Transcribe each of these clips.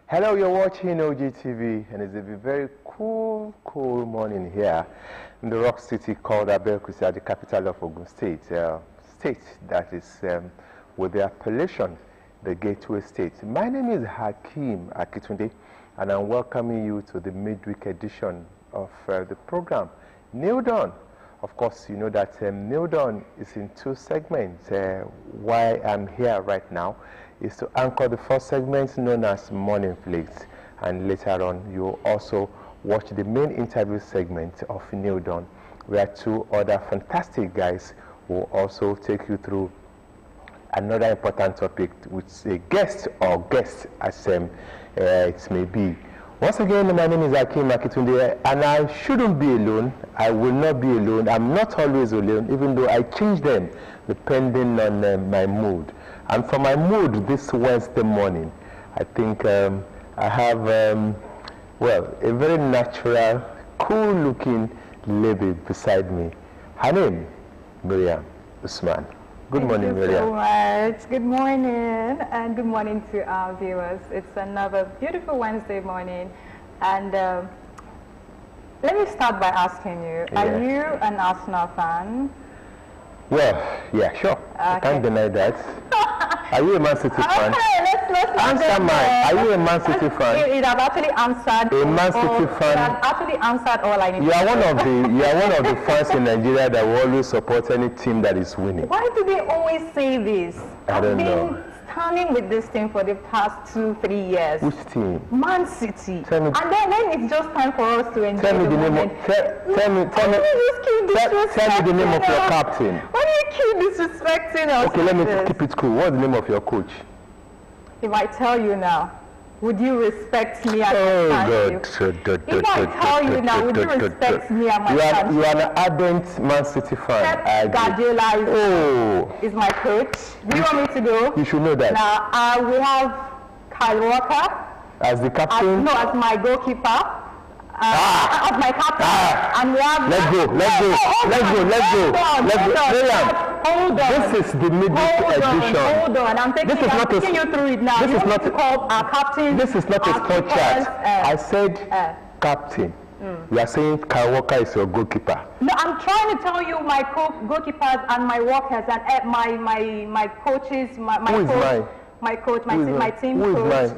Hello, you're watching OGTV, and it's a very cool morning here in the rock city called Abeokuta, the capital of Ogun State, state that is with the appellation, the Gateway State. My name is Hakeem Akitunde, and I'm welcoming you to the midweek edition of the program, Kneel Down. Of course, you know that Kneel Down is in two segments. Why I'm here right now is to anchor the first segment known as Morning Flakes, and later on you'll also watch the main interview segment of Kneel Down, where two other fantastic guys will also take you through another important topic with a guest or guests as it may be. Once again, my name is Hakeem Akitunde, and I shouldn't be alone. I will not be alone. I'm not always alone, even though I change them depending on my mood. And for my mood this Wednesday morning, I think I have, well, a very natural, cool-looking lady beside me. Her name, Miriam Usman. Good morning, Miriam. Thank you so much. Good morning, and good morning to our viewers. It's another beautiful Wednesday morning, and let me start by asking you, are you an Arsenal fan? Well, yeah, sure. Okay. I can't deny that. Are you a Man City fan? Okay, let's answer mine. Are you a Man City fan? It have actually answered. A Man City fan. It have actually answered all I need. You are one of the fans in Nigeria that will always support any team that is winning. Why do they always say this? I don't know. Standing with this team for the past 2-3 years. Which team? Man City. Tell me, and then when it's just time for us to enjoy tell me the name of, tell me the name of your captain. Why do you keep disrespecting us? Okay, let me keep it cool. What's the name of your coach? If I tell you now, would you respect me and my God. If I tell you now, would you respect me and my fan? You are an ardent Man City fan. Pep Guardiola is my coach. Do you want me to go? You should know that. Now, we have Kyle Walker. As the captain? As my goalkeeper. As my captain. And we have... Let's go. Hold on. This is the midweek edition. Hold on. I'm taking you through it now. This is not to call our captain. This is not a sport chat. I said captain. You are saying Kyle Walker is your goalkeeper. No, I'm trying to tell you my goalkeepers and my workers and my coaches, my coach. My coach, my team coach. Who was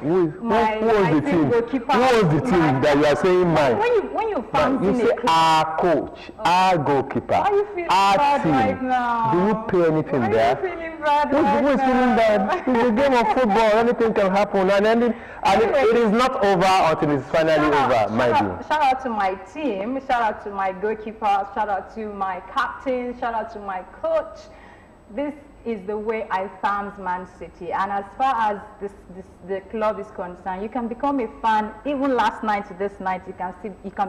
the team? Goalkeeper. Who was the team that you are saying mine? When you say our coach, our goalkeeper, our team. Right now? Do you pay anything there? Why are you feeling bad Who is feeling bad? It's a game of football. Anything can happen, and it is not over until it's finally over, mind you. Shout out to my team. Shout out to my goalkeeper. Shout out to my captain. Shout out to my coach. This is the way I found Man City, and as far as the club is concerned, you can become a fan. Even last night to this night, you can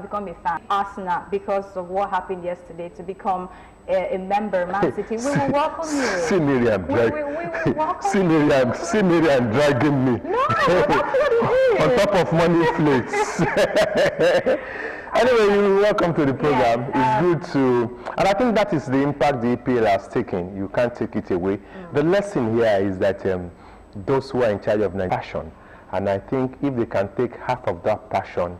become a fan. Arsenal, because of what happened yesterday, to become a member, Man City. We will welcome you. See Miriam, see Miriam dragging me. No, that's what it is. On top of Money Flakes. Anyway, you're welcome to the program. It's good to, and I think that is the impact the EPL has taken. You can't take it away. The lesson here is that those who are in charge of Nigeria passion, and I think if they can take half of that passion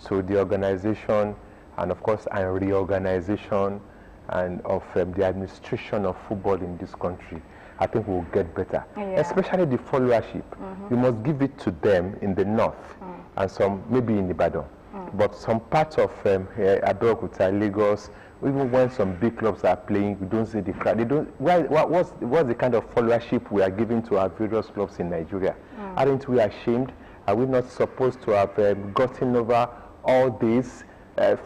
to the organization, and of course, and reorganization, and of the administration of football in this country, I think we'll get better. Especially the followership. You must give it to them in the north, and some maybe in Ibadan. But some parts of Abeokuta, Lagos, even when some big clubs are playing, we don't see the crowd. They don't. What's the kind of followership we are giving to our various clubs in Nigeria? Aren't we ashamed? Are we not supposed to have gotten over all this?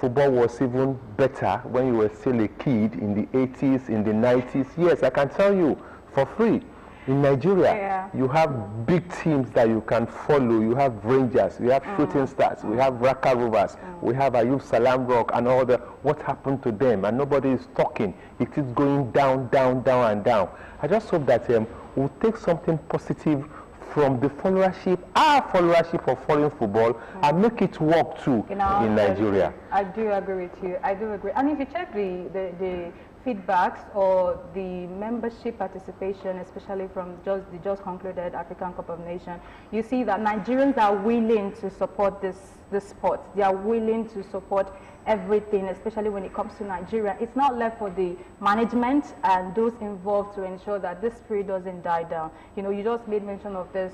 Football was even better when you were still a kid in the 80s, in the 90s. Yes, I can tell you for free. In Nigeria, you have big teams that you can follow. You have Rangers, we have Shooting Stars, we have Raka Rovers, we have Ayub Salam Rock, and all the what happened to them, and nobody is talking. It is going down, down, down, and down. I just hope that we'll take something positive from the followership, our followership of foreign football, and make it work too in Nigeria. I do agree with you. I do agree. And if you check the feedbacks or the membership participation, especially from the just concluded African Cup of Nations, you see that Nigerians are willing to support this sport. They are willing to support everything, especially when it comes to Nigeria. It's not left for the management and those involved to ensure that this spirit doesn't die down. You know, you just made mention of this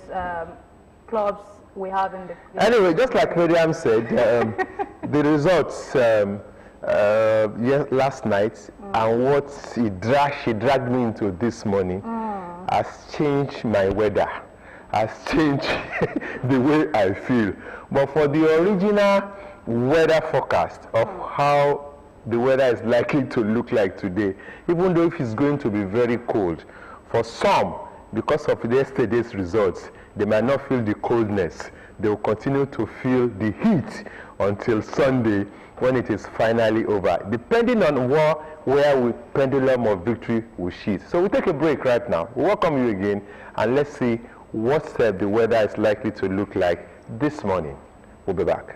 clubs we have in the... Anyway, just like Miriam said, the results last night and what she dragged me into this morning has changed my weather, has changed the way I feel. But for the original weather forecast of how the weather is likely to look like today, even though if it's going to be very cold, for some, because of yesterday's results, they might not feel the coldness. They will continue to feel the heat until Sunday when it is finally over, depending on where we pendulum of victory will shift. So we'll take a break right now. We'll welcome you again, and let's see what the weather is likely to look like this morning. We'll be back.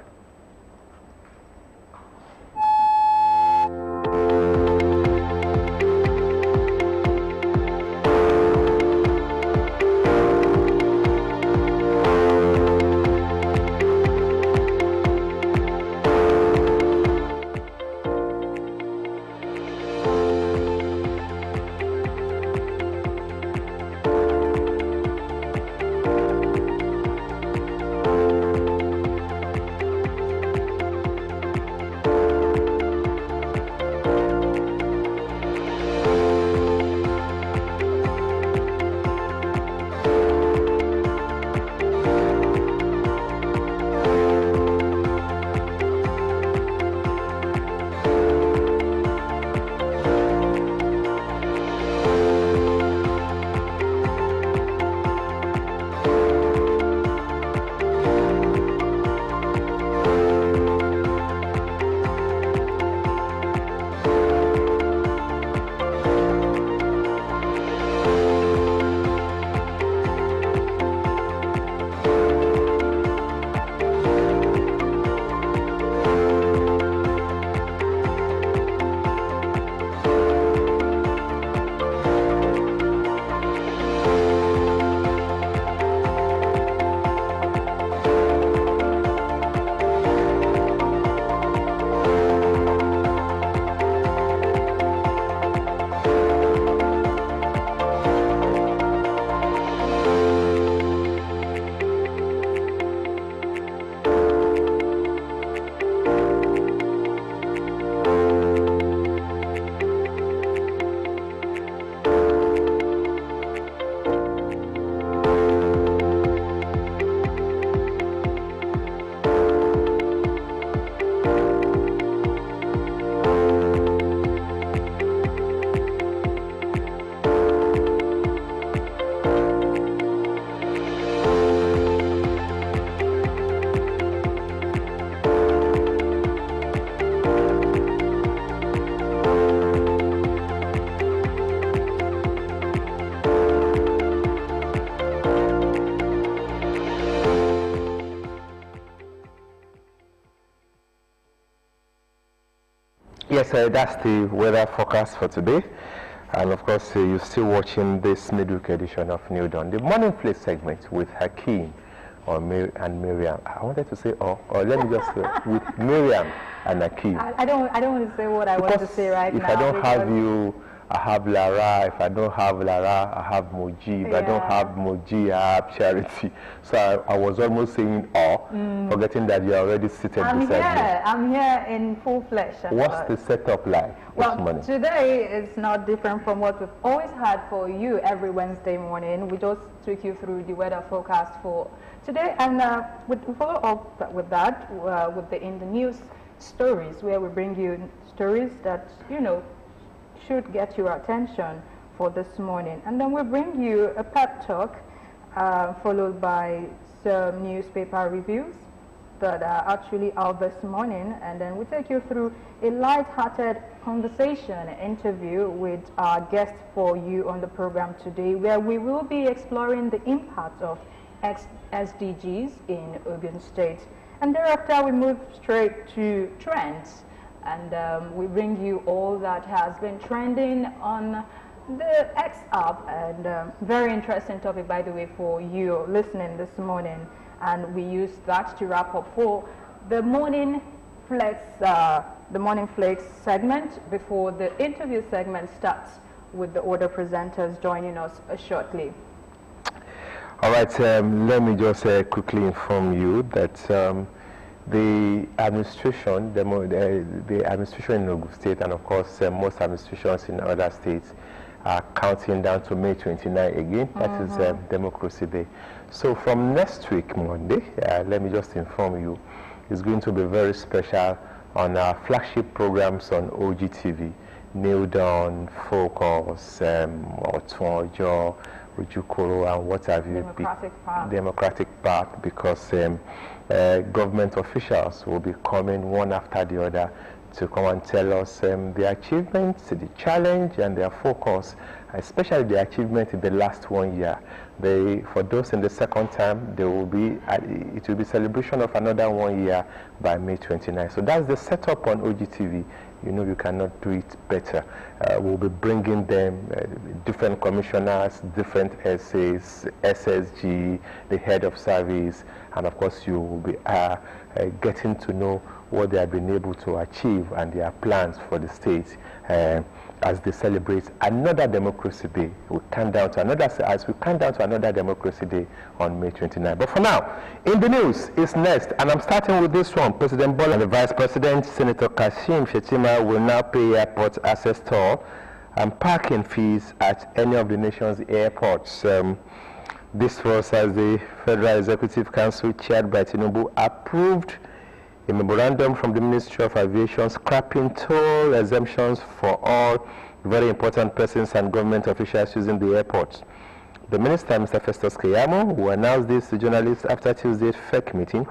Yes, that's the weather forecast for today. And of course, you're still watching this midweek edition of New Dawn, the morning play segment with Hakeem and Miriam. I wanted to say, or let me just say, with Miriam and Hakeem. I don't want to say what I want to say right now. If I don't have you, I have Lara. If I don't have Lara, I have Moji. If I don't have Moji, I have Charity. So I was almost saying forgetting that you're already seated beside me. I'm here in full flesh. What's the setup like this morning? Today is not different from what we've always had for you every Wednesday morning. We just took you through the weather forecast for today, and we follow up with that in the news stories, where we bring you stories that should get your attention for this morning. And then we'll bring you a pep talk followed by some newspaper reviews that are actually out this morning, and then we'll take you through a light-hearted conversation interview with our guest for you on the program today, where we will be exploring the impact of SDGs in Ogun State. And thereafter we move straight to trends and we bring you all that has been trending on the X app, and very interesting topic, by the way, for you listening this morning. And we use that to wrap up for the morning Flakes segment before the interview segment starts with the other presenters joining us shortly. All right, let me just quickly inform you that the administration, the administration in Ogun State, and of course most administrations in other states, are counting down to May 29 again. That is Democracy Day. So from next week, Monday, let me just inform you, it's going to be very special on our flagship programs on OGTV, Kneel Down, Focus, Otunjo, Ujukoro, and what have you. Democratic Path, because government officials will be coming one after the other to come and tell us the achievements, the challenge, and their focus, especially the achievement in the last 1 year. For those in the second term, it will be celebration of another 1 year by May 29. So that's the setup on OGTV. You know, you cannot do it better. We'll be bringing them different commissioners, different essays, SSG, the head of service, and of course you will be getting to know what they have been able to achieve and their plans for the state as they celebrate another Democracy Day. We count down to another Democracy Day on May 29. But for now, in the news is next, and I'm starting with this one. President Bola and the Vice President, Senator Kashim Shettima, will now pay airport access toll and parking fees at any of the nation's airports. This was as the Federal Executive Council, chaired by Tinubu, approved a memorandum from the Ministry of Aviation scrapping toll exemptions for all very important persons and government officials using the airports. The Minister, Mr. Festus Keyamo, who announced this to journalists after Tuesday's FEC meeting,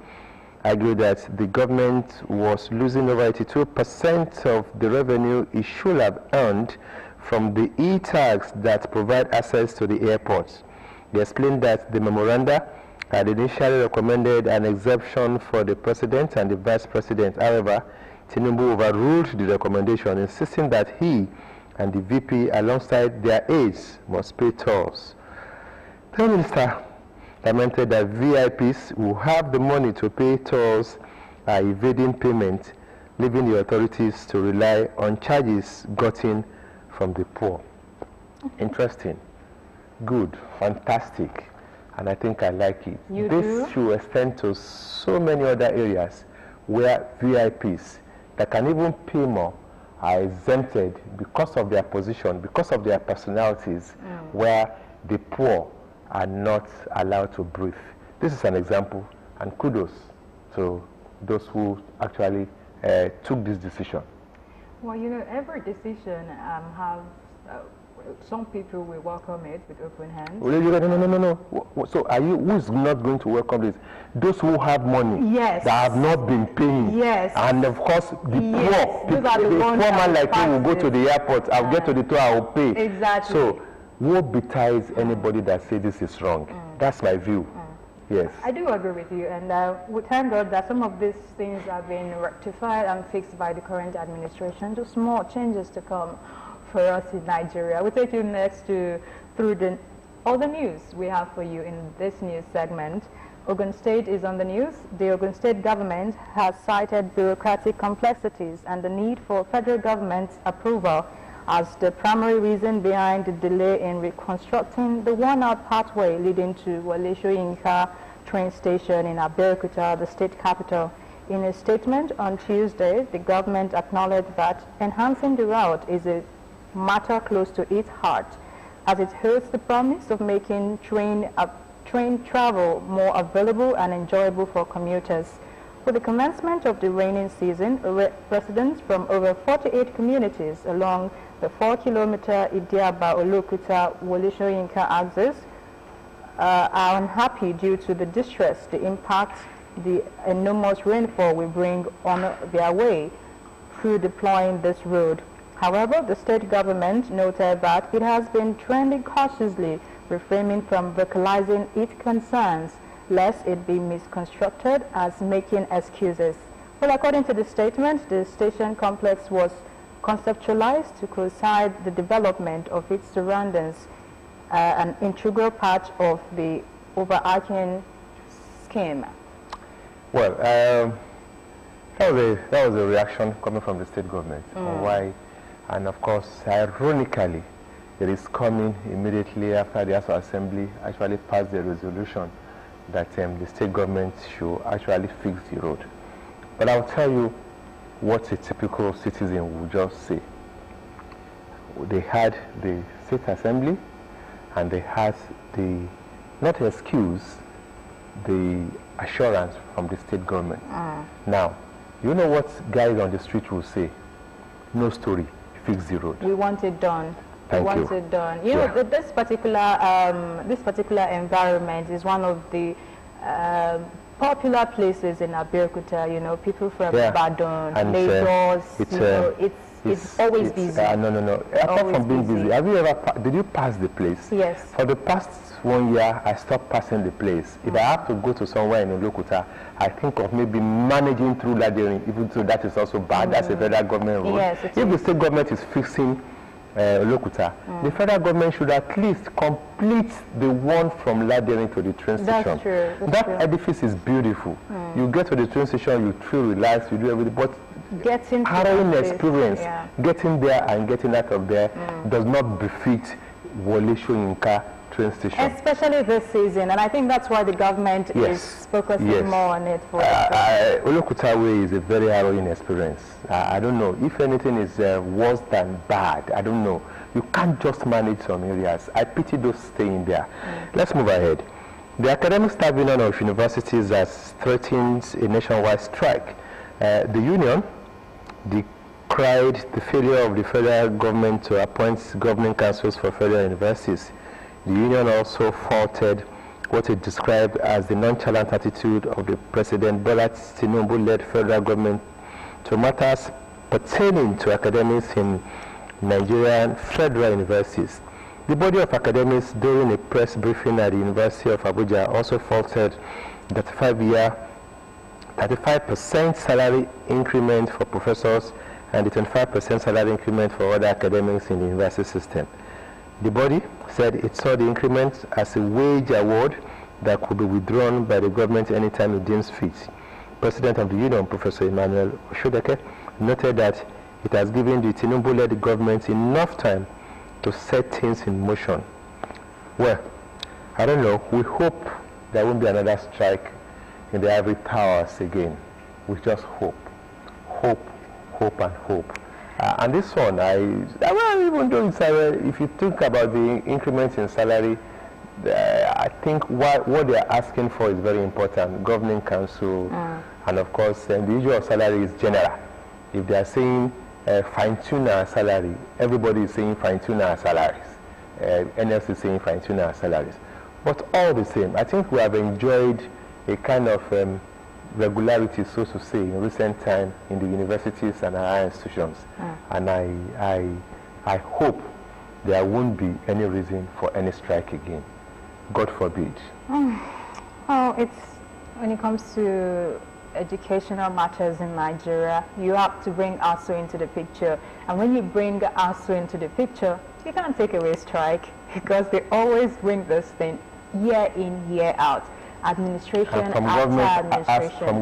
argued that the government was losing over 82% of the revenue it should have earned from the e-tags that provide access to the airports. They explained that the memoranda had initially recommended an exemption for the President and the Vice President. However, Tinubu overruled the recommendation, insisting that he and the VP, alongside their aides, must pay tolls. The Minister lamented that VIPs who have the money to pay tolls are evading payment, leaving the authorities to rely on charges gotten from the poor. Interesting, good, fantastic. And I think I like it. This should extend to so many other areas where VIPs that can even pay more are exempted because of their position, because of their personalities, where the poor are not allowed to breathe. This is an example, and kudos to those who actually took this decision. Well, you know, every decision some people will welcome it with open hands. No. So who is not going to welcome this? Those who have money, that have not been paying. Yes. And of course, the poor, the poor man like me will go to the airport, I'll get to the tour, I'll pay. Exactly. So, woe betides anybody that says this is wrong. That's my view. Yes. I do agree with you, and we thank God that some of these things have been rectified and fixed by the current administration. Just more changes to come for us in Nigeria. We'll take you next through the other news we have for you in this news segment. Ogun State is on the news. The Ogun State government has cited bureaucratic complexities and the need for federal government's approval as the primary reason behind the delay in reconstructing the worn-out pathway leading to Wole Soyinka train station in Abeokuta, the state capital. In a statement on Tuesday, the government acknowledged that enhancing the route is a matter close to its heart, as it holds the promise of making train travel more available and enjoyable for commuters. With the commencement of the rainy season, residents from over 48 communities along the 4-kilometer Idiaba-Olokuta-Wole Soyinka axis are unhappy due to the distress, the impact the enormous rainfall will bring on their way through deploying this road. However, the state government noted that it has been trending cautiously, refraining from vocalizing its concerns, lest it be misconstrued as making excuses. Well, according to the statement, the station complex was conceptualized to coincide the development of its surroundings, an integral part of the overarching scheme. Well, that was a reaction coming from the state government on why, and of course, ironically, it is coming immediately after the House of Assembly actually passed the resolution that the state government should actually fix the road. But I'll tell you what a typical citizen would just say. They had the state assembly and they had the, not excuse, the assurance from the state government. Now, you know what guys on the street will say? No story, fix the road. We want it done. Thank you. We want it done. You know, this particular environment is one of the popular places in Abeokuta. You know, people from Ibadan, Lagos. It's always busy. No. Apart from being busy, have you ever? Did you pass the place? Yes. For the past 1 year, I stopped passing the place. If I have to go to somewhere in Abeokuta, I think of maybe managing through Ladering, even though that is also bad. That's a federal government road. Yes, if the state government is fixing Abeokuta, the federal government should at least complete the one from Ladering to the train station. That's true. That edifice is beautiful. You get to the train station, you feel relaxed, you do everything, but harrowing experience, getting there and getting out of there does not befit Wole Soyinka train station. Especially this season, and I think that's why the government is focusing more on it. Abeokuta Way is a very harrowing experience. I don't know. If anything is worse than bad, I don't know. You can't just manage some areas. I pity those staying there. Let's move ahead. The Academic Staff Union of Universities has threatened a nationwide strike. The union decried the failure of the federal government to appoint governing councils for federal universities. The union also faulted what it described as the nonchalant attitude of the President Bola Tinubu-led federal government to matters pertaining to academics in Nigerian federal universities. The body of academics, during a press briefing at the University of Abuja, also faulted the 35% salary increment for professors and the 25% salary increment for other academics in the university system. The body said it saw the increment as a wage award that could be withdrawn by the government anytime it deems fit. President of the union, Professor Emmanuel Oshodeke, noted that it has given the Tinubu-led government enough time to set things in motion. Well, I don't know. We hope there won't be another strike in the ivory towers again. We just hope, and hope. And this one, well, even though it's, if you think about the increments in salary, I think what they are asking for is very important. Governing council, and of course, the issue of salary is general. If they are saying fine-tune our salary, everybody is saying fine-tune our salaries. NS is saying fine-tune our salaries. But all the same, I think we have enjoyed a kind of regularity, so to say, in recent time in the universities and our higher institutions. And I hope there won't be any reason for any strike again. God forbid. Oh, when it comes to educational matters in Nigeria, you have to bring ASU into the picture. And when you bring ASU into the picture, you can't take away strike because they always bring this thing year in, year out. Administration from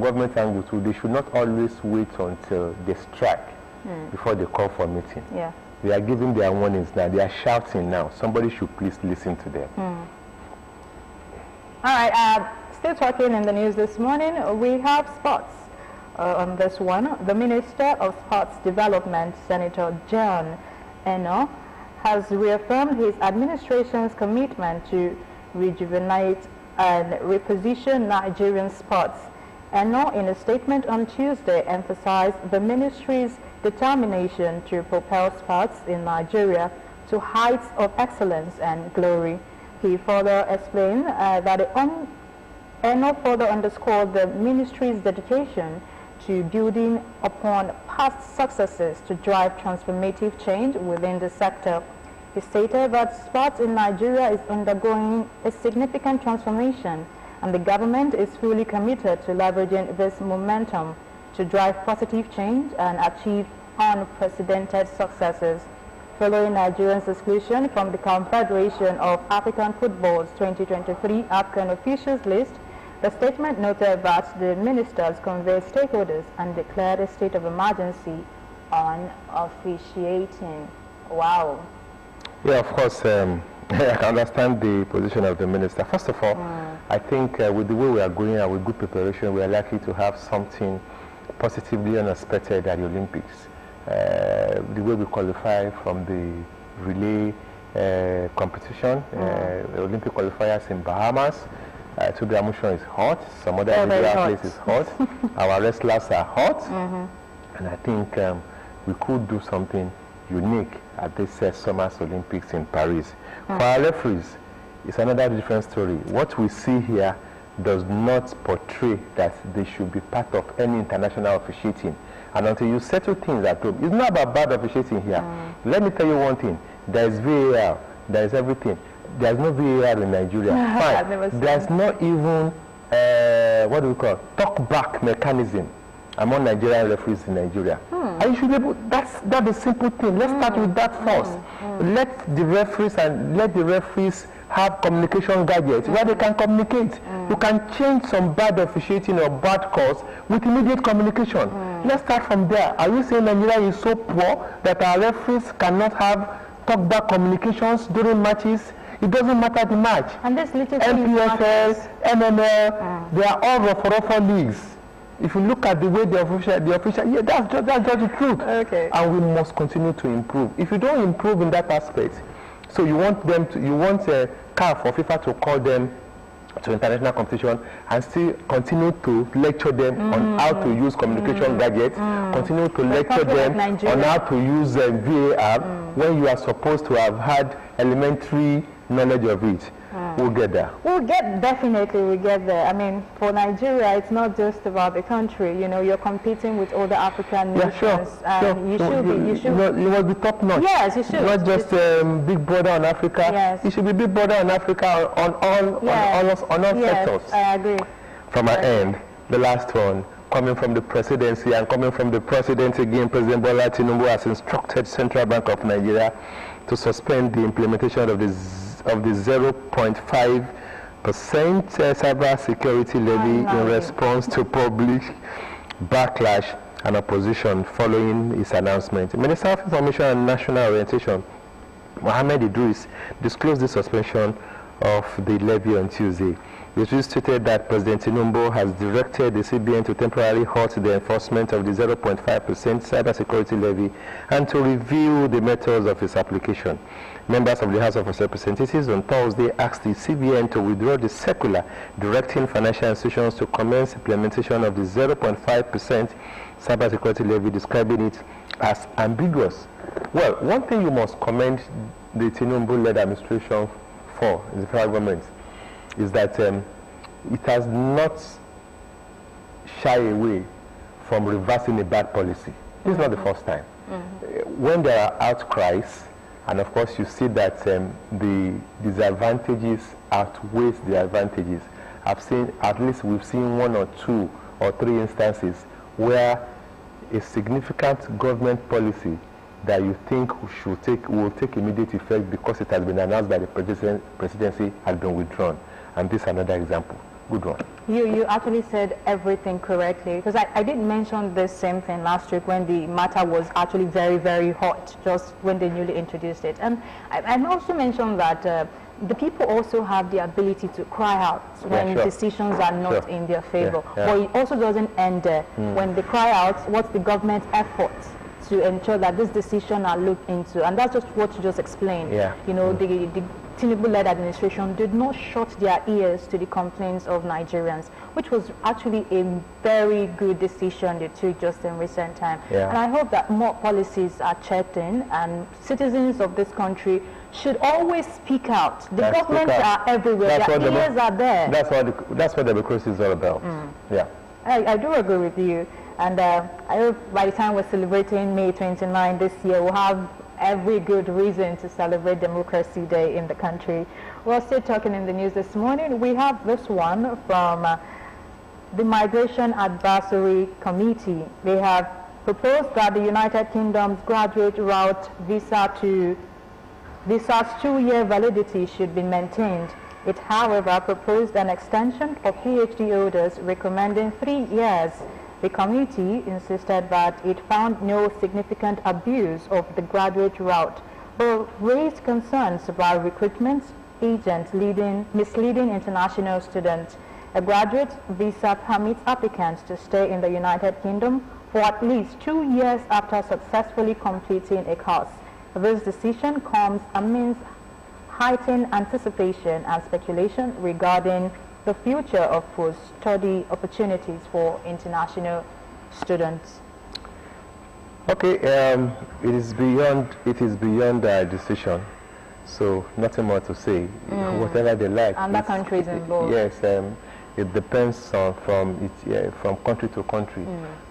government angle too, they should not always wait until they strike before they call for a meeting. They are giving their warnings now. They are shouting now. Somebody should please listen to them. All right. Still talking in the news this morning, we have sports on this one. The Minister of Sports Development, Senator John Eno, has reaffirmed his administration's commitment to rejuvenate and reposition Nigerian sports. Eno, in a statement on Tuesday, emphasized the ministry's determination to propel sports in Nigeria to heights of excellence and glory. He further explained that Eno further underscored the ministry's dedication to building upon past successes to drive transformative change within the sector. He stated that sports in Nigeria is undergoing a significant transformation, and the government is fully committed to leveraging this momentum to drive positive change and achieve unprecedented successes. Following Nigeria's exclusion from the Confederation of African Football's 2023 AFCON officials list, the statement noted that the ministers conveyed stakeholders and declared a state of emergency on officiating. Wow. Yeah, of course, I can understand the position of the minister. First of all, I think with the way we are going and with good preparation, we are likely to have something positively unexpected at the Olympics. The way we qualify from the relay competition, Olympic qualifiers in Bahamas, Toby Amushan is hot, some other athletes is hot, our wrestlers are hot, and I think we could do something unique at this Summer Olympics in Paris. For our referees, it's another different story. What we see here does not portray that they should be part of any international officiating. And until you settle things at home, it's not about bad officiating here. Let me tell you one thing. There is VAR. There is everything. There is no VAR in Nigeria. Fine. There's not even, what do we call, talk-back mechanism among Nigerian referees in Nigeria. And you should be able, that's a simple thing. Let's start with that first. Let the referees have communication gadgets where they can communicate. You can change some bad officiating or bad calls with immediate communication. Let's start from there. Are you saying Nigeria is so poor that our referees cannot have talk-back communications during matches? It doesn't matter the match. And this little MPFL, MML, they are all rough leagues. If you look at the way the official, yeah, that's just the truth. Okay. And we must continue to improve. If you don't improve in that aspect, so you want them to, you want CAF or FIFA to call them to international competition and still continue to lecture them on how to use communication gadgets, continue to lecture them on how to use VAR when you are supposed to have had elementary knowledge of it. We'll get there. Definitely we'll get there. I mean, for Nigeria, it's not just about the country. You know, you're competing with other African nations. Yeah, sure. You should. You must be top notch. Yes, you should. Not just big brother on Africa. Yes. You should be big brother on Africa on all sectors. I agree. From our end, the last one, coming from the presidency and coming from the president again, President Bola Tinubu has instructed Central Bank of Nigeria to suspend the implementation of the 0.5% cyber security levy in response to public backlash and opposition following his announcement. Minister of Information and National Orientation, Mohammed Idris, disclosed the suspension of the levy on Tuesday. It stated that President Tinubu has directed the CBN to temporarily halt the enforcement of the 0.5% cybersecurity levy and to review the methods of its application. Members of the House of Representatives on Thursday asked the CBN to withdraw the circular directing financial institutions to commence implementation of the 0.5% cybersecurity levy, describing it as ambiguous. Well, one thing you must commend the Tinubu-led administration for in the federal government is that it has not shied away from reversing a bad policy. This is not the first time. When there are outcries, and of course you see that the disadvantages outweigh the advantages. We've seen 1 or 2 or 3 instances where a significant government policy that you think will take immediate effect because it has been announced by the presidency has been withdrawn. And this is another example. Good one. You actually said everything correctly, because I did mention this same thing last week when the matter was actually very, very hot, just when they newly introduced it. And I also mentioned that the people also have the ability to cry out when decisions are not in their favor. But it also doesn't end there. When they cry out, what's the government's effort to ensure that this decision are looked into? And that's just what you just explained. You know, the Tinubu-led administration did not shut their ears to the complaints of Nigerians, which was actually a very good decision they took just in recent time. And I hope that more policies are checked in, and citizens of this country should always speak out. The governments are everywhere, their ears are there. That's what democracy is all about. I do agree with you. And I hope by the time we're celebrating May 29 this year, we'll have every good reason to celebrate Democracy Day in the country. We're still talking in the news this morning. We have this one from the Migration Advisory Committee. They have proposed that the United Kingdom's graduate route visa's 2-year validity should be maintained. It, however, proposed an extension for PhD holders, recommending 3 years. The committee insisted that it found no significant abuse of the graduate route, but raised concerns about recruitment agents misleading international students. A graduate visa permits applicants to stay in the United Kingdom for at least 2 years after successfully completing a course. This decision comes amidst heightened anticipation and speculation regarding the future of post-study opportunities for international students. Okay, it is beyond their decision, so nothing more to say. Whatever they like. And the countries involved. Yes, it depends on from country to country.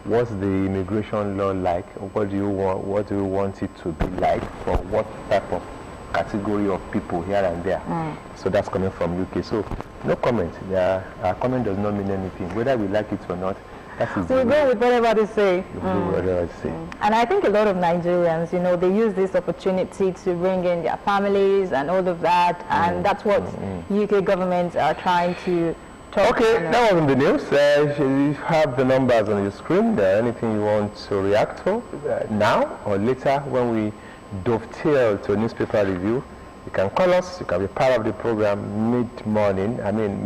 What's the immigration law like? What do you want it to be like for what type of category of people here and there? So that's coming from UK. So no comment. Our comment does not mean anything, whether we like it or not. So we go with whatever they say. And I think a lot of Nigerians, you know, they use this opportunity to bring in their families and all of that, and that's what UK governments are trying to talk. Okay, that was in the news. You have the numbers on your screen. Anything you want to react to now or later when we dovetail to a newspaper review, you can call us. You can be part of the program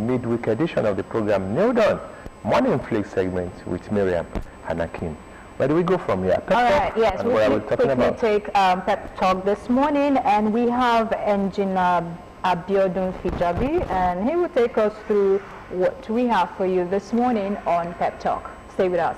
midweek edition of the program, Nailed On, Morning Flakes segment with Miriam and Akin. Where do we go from here? All right, yes, we'll quickly take Pep Talk this morning, and we have Engineer Abiodun Fijabi, and he will take us through what we have for you this morning on Pep Talk. Stay with us.